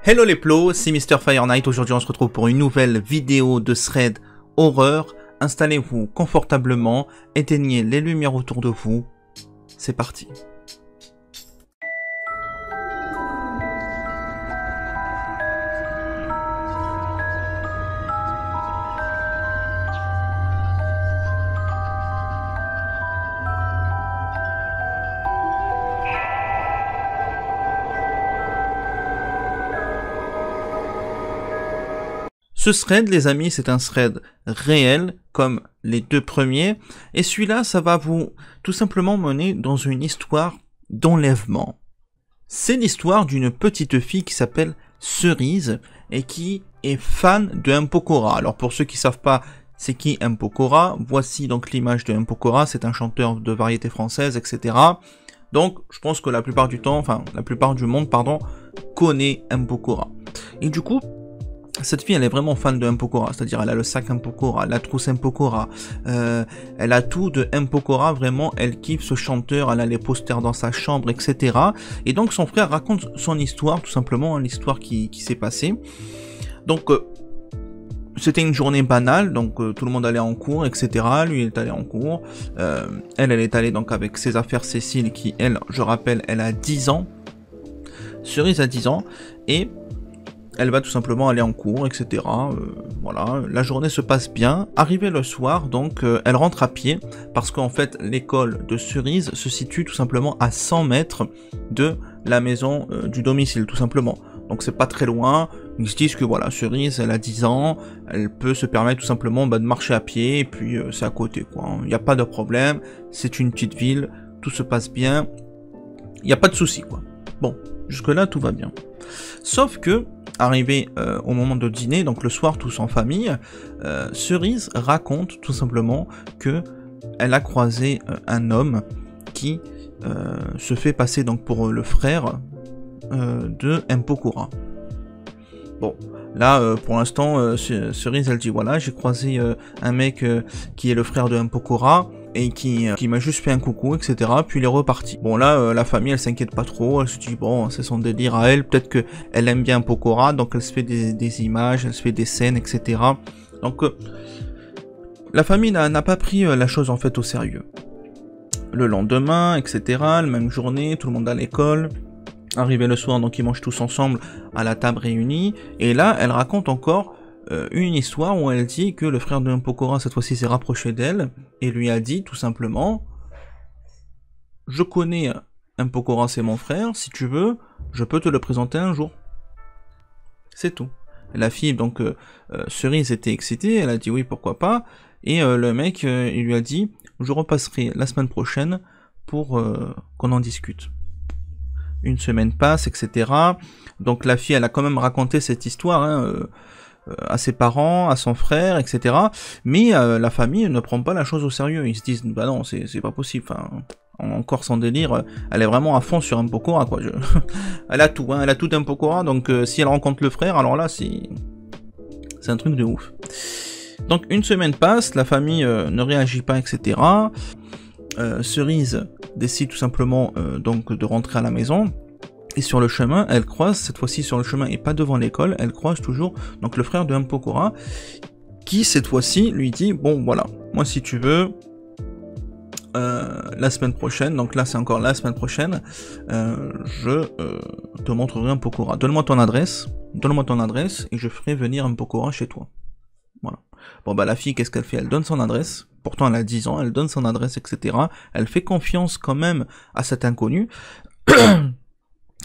Hello les plos, c'est Mr. Fire Knight. Aujourd'hui on se retrouve pour une nouvelle vidéo de thread horreur. Installez-vous confortablement, éteignez les lumières autour de vous. C'est parti. Ce thread, les amis, c'est un thread réel, comme les deux premiers, et celui-là, ça va vous tout simplement mener dans une histoire d'enlèvement. C'est l'histoire d'une petite fille qui s'appelle Cerise, et qui est fan de M. Pokora. Alors pour ceux qui savent pas c'est qui M. Pokora, voici donc l'image de M. Pokora, c'est un chanteur de variété française, etc. Donc je pense que la plupart du temps, enfin la plupart du monde, pardon, connaît M. Pokora. Et du coup, cette fille, elle est vraiment fan de M. Pokora, c'est-à-dire elle a le sac M. Pokora, la trousse M. Pokora, elle a tout de M. Pokora, vraiment, elle kiffe ce chanteur, elle a les posters dans sa chambre, etc. Et donc son frère raconte son histoire, tout simplement, l'histoire qui s'est passée. Donc, c'était une journée banale, donc tout le monde allait en cours, etc. Lui, il est allé en cours. Elle est allée donc avec ses affaires Cécile, qui, elle, je rappelle, elle a 10 ans. Cerise a 10 ans, et elle va tout simplement aller en cours, etc. Voilà, la journée se passe bien. Arrivé le soir, donc, elle rentre à pied, parce qu'en fait, l'école de Cerise se situe tout simplement à 100 mètres de la maison du domicile, tout simplement. Donc c'est pas très loin. Ils se disent que voilà, Cerise, elle a 10 ans, elle peut se permettre tout simplement de marcher à pied, et puis c'est à côté, quoi. Il n'y a pas de problème, c'est une petite ville, tout se passe bien, il n'y a pas de souci, quoi. Bon, jusque-là, tout va bien. Sauf que, arrivé au moment de dîner, donc le soir tous en famille, Cerise raconte tout simplement que elle a croisé un homme qui se fait passer donc pour le frère de M. Pokora. Bon, là pour l'instant Cerise elle dit voilà, j'ai croisé un mec qui est le frère de M. Pokora et qui m'a juste fait un coucou, etc. Puis il est reparti. Bon là, la famille, elle s'inquiète pas trop, elle se dit bon, c'est son délire à elle, peut-être que elle aime bien Pokora, donc elle se fait des images, elle se fait des scènes, etc. Donc la famille n'a pas pris la chose en fait au sérieux. Le lendemain, etc., la même journée, tout le monde à l'école. Arrivé le soir, donc ils mangent tous ensemble à la table réunie, et là, elle raconte encore une histoire où elle dit que le frère de M. Pokora cette fois-ci s'est rapproché d'elle et lui a dit tout simplement je connais M. Pokora, c'est mon frère, si tu veux je peux te le présenter un jour. C'est tout. La fille donc Cerise était excitée, elle a dit oui pourquoi pas, et le mec il lui a dit je repasserai la semaine prochaine pour qu'on en discute. Une semaine passe, etc. Donc la fille elle a quand même raconté cette histoire hein, à ses parents, à son frère, etc. Mais la famille ne prend pas la chose au sérieux. Ils se disent, bah non, c'est pas possible. Enfin, encore sans délire, elle est vraiment à fond sur M. Pokora, quoi. Elle a tout, hein, elle a tout M. Pokora. Donc si elle rencontre le frère, alors là, c'est un truc de ouf. Donc une semaine passe, la famille ne réagit pas, etc. Cerise décide tout simplement donc de rentrer à la maison. Et sur le chemin, elle croise, cette fois-ci sur le chemin et pas devant l'école, elle croise toujours donc le frère de M. Pokora, qui cette fois-ci lui dit, bon voilà, moi si tu veux, la semaine prochaine, donc là c'est encore la semaine prochaine, je te montrerai M. Pokora. Donne-moi ton adresse et je ferai venir M. Pokora chez toi. Voilà. Bon bah la fille, qu'est-ce qu'elle fait? Elle donne son adresse, pourtant elle a 10 ans, elle donne son adresse, etc. Elle fait confiance quand même à cet inconnu.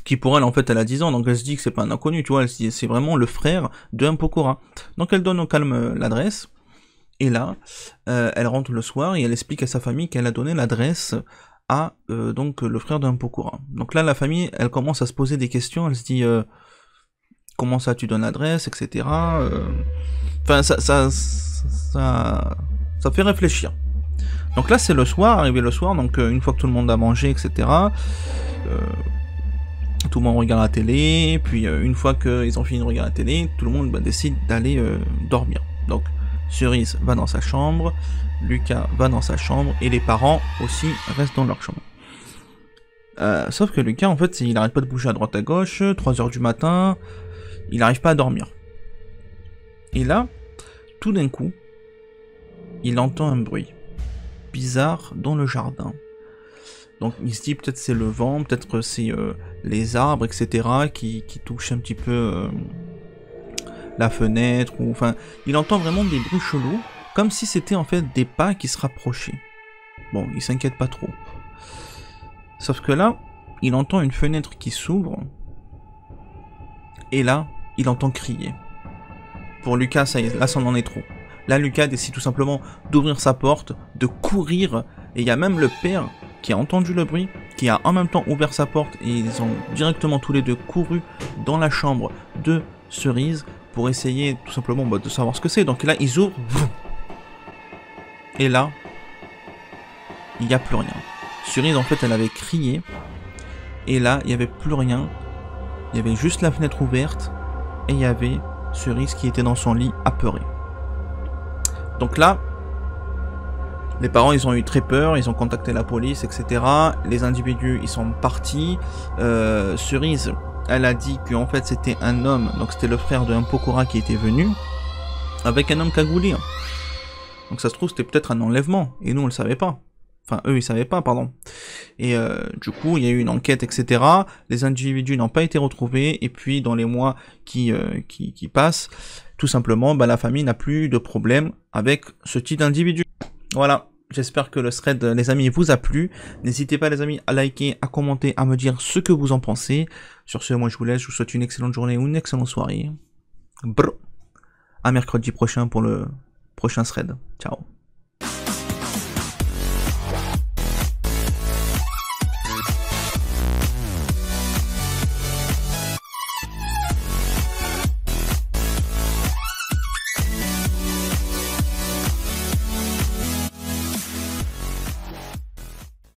Qui pour elle en fait elle a 10 ans, donc elle se dit que c'est pas un inconnu, tu vois, elle se dit c'est vraiment le frère de M. Pokora. Donc elle donne au calme l'adresse, et là, elle rentre le soir et elle explique à sa famille qu'elle a donné l'adresse à donc le frère de M. Pokora. Donc là la famille, elle commence à se poser des questions, elle se dit comment ça tu donnes l'adresse, etc. Enfin ça fait réfléchir. Donc là c'est le soir, arrivé le soir, donc une fois que tout le monde a mangé, etc. Tout le monde regarde la télé, puis une fois qu'ils ont fini de regarder la télé, tout le monde décide d'aller dormir. Donc Cerise va dans sa chambre, Lucas va dans sa chambre, et les parents aussi restent dans leur chambre. Sauf que Lucas, en fait, il arrête pas de bouger à droite à gauche, 3 h du matin, il n'arrive pas à dormir. Et là, tout d'un coup, il entend un bruit bizarre dans le jardin. Donc il se dit peut-être c'est le vent, peut-être c'est les arbres, etc. qui touchent un petit peu la fenêtre. Ou enfin, il entend vraiment des bruits chelous, comme si c'était en fait des pas qui se rapprochaient. Bon, il s'inquiète pas trop. Sauf que là, il entend une fenêtre qui s'ouvre. Et là, il entend crier. Pour Lucas, ça y est, là, ça en est trop. Là, Lucas décide tout simplement d'ouvrir sa porte, de courir. Et il y a même le père qui a entendu le bruit, qui a en même temps ouvert sa porte. Et ils ont directement tous les deux couru dans la chambre de Cerise pour essayer tout simplement de savoir ce que c'est. Donc là, ils ouvrent. Et là, il n'y a plus rien. Cerise, en fait, elle avait crié. Et là, il n'y avait plus rien. Il y avait juste la fenêtre ouverte. Et il y avait Cerise qui était dans son lit, apeurée. Donc là, les parents, ils ont eu très peur. Ils ont contacté la police, etc. Les individus, ils sont partis. Cerise, elle a dit qu'en fait, c'était un homme. Donc c'était le frère de Pokora qui était venu. Avec un homme cagoulé. Donc ça se trouve, c'était peut-être un enlèvement. Et nous, on le savait pas. Enfin, eux, ils savaient pas, pardon. Et du coup, il y a eu une enquête, etc. Les individus n'ont pas été retrouvés. Et puis, dans les mois qui passent, tout simplement, la famille n'a plus de problème avec ce type d'individu. Voilà. J'espère que le thread, les amis, vous a plu. N'hésitez pas, les amis, à liker, à commenter, à me dire ce que vous en pensez. Sur ce, moi, je vous laisse. Je vous souhaite une excellente journée ou une excellente soirée. Brr. À mercredi prochain pour le prochain thread. Ciao.